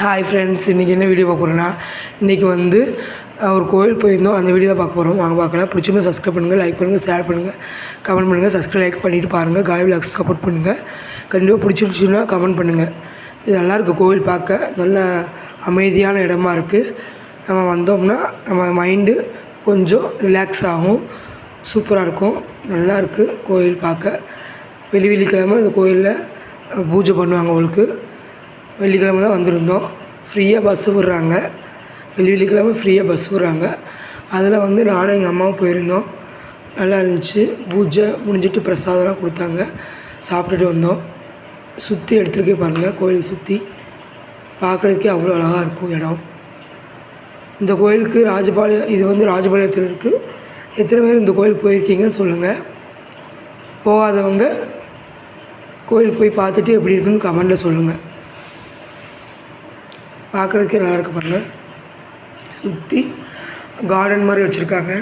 Hi friends, இன்றைக்கி என்ன video பார்க்க போகிறோன்னா, இன்றைக்கி வந்து ஒரு கோயில் போயிருந்தோம். அந்த வீடியோ தான் பார்க்க போகிறோம். வாங்க பார்க்கலாம். பிடிச்சிருந்தா சப்ஸ்கிரைப் பண்ணுங்கள், லைக் பண்ணுங்கள், ஷேர் பண்ணுங்கள், கமெண்ட் பண்ணுங்கள். சப்ஸ்கிரைப் லைக் பண்ணிவிட்டு பாருங்கள். காய் விலாக்ஸ் சப்போர்ட் பண்ணுங்கள். கண்டிப்பாக பிடிச்சிருச்சுன்னா கமெண்ட் பண்ணுங்கள். இது நல்லாயிருக்கு. கோவில் பார்க்க நல்ல அமைதியான இடமா இருக்குது. நம்ம வந்தோம்னா நம்ம மைண்டு கொஞ்சம் ரிலாக்ஸ் ஆகும். சூப்பராக இருக்கும். நல்லாயிருக்கு கோயில் பார்க்க. வெள்ளிக்கிழமை இந்த கோயிலில் பூஜை பண்ணுவாங்க. அவங்களுக்கு வெள்ளிக்கிழமை தான் வந்திருந்தோம். ஃப்ரீயாக பஸ்ஸு விட்றாங்க. வெள்ளிக்கிழமை ஃப்ரீயாக பஸ் விட்றாங்க. அதில் வந்து நானும் எங்கள் அம்மாவும் போயிருந்தோம். நல்லா இருந்துச்சு. பூஜை முடிஞ்சிட்டு பிரசாதம்லாம் கொடுத்தாங்க. சாப்பிட்டுட்டு வந்தோம். சுற்றி எடுத்துருக்கே பாருங்கள். கோயில் சுற்றி பார்க்குறதுக்கே அவ்வளோ அழகாக இருக்கும் இடம். இந்த கோயிலுக்கு ராஜபாளையம், இது வந்து ராஜபாளையத்தில் இருக்குது. எத்தனை பேர் இந்த கோயிலுக்கு போயிருக்கீங்கன்னு சொல்லுங்கள். போகாதவங்க கோயில் போய் பார்த்துட்டு எப்படி இருக்குன்னு கமெண்டில் சொல்லுங்கள். பார்க்குறதுக்கே நல்லா இருக்குது பாருங்கள். சுற்றி கார்டன் மாதிரி வச்சுருக்காங்க.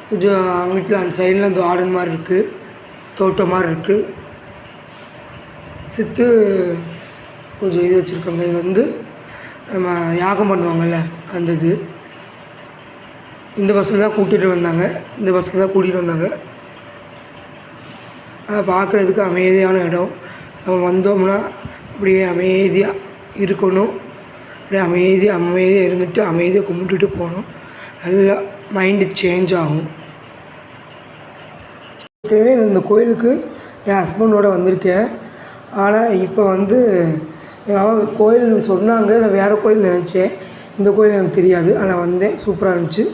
கொஞ்சம் வீட்டில் அந்த சைடில் கார்டன் மாதிரி இருக்குது, தோட்டம் மாதிரி இருக்குது. சுற்றி கொஞ்சம் இது வச்சுருக்காங்க. இது வந்து நம்ம யாகம் பண்ணுவாங்கள்ல, அந்த இது இந்த பஸ்ஸில் தான் கூட்டிகிட்டு வந்தாங்க. பார்க்குறதுக்கு அமைதியான இடம். நம்ம வந்தோம்னா அப்படியே அமைதியாக இருக்கணும். அப்படியே அமைதியாக இருந்துட்டு அமைதியாக கும்பிட்டுட்டு போகணும். நல்லா மைண்டு சேஞ்ச் ஆகும். ஏற்கனவே இந்த கோயிலுக்கு என் ஹஸ்பண்டோடு வந்திருக்கேன். ஆனால் இப்போ வந்து கோயில் சொன்னாங்க. நான் வேறு கோயில் நினச்சேன். இந்த கோயில் எனக்கு தெரியாது. ஆனால் வந்தேன். சூப்பராக இருந்துச்சு.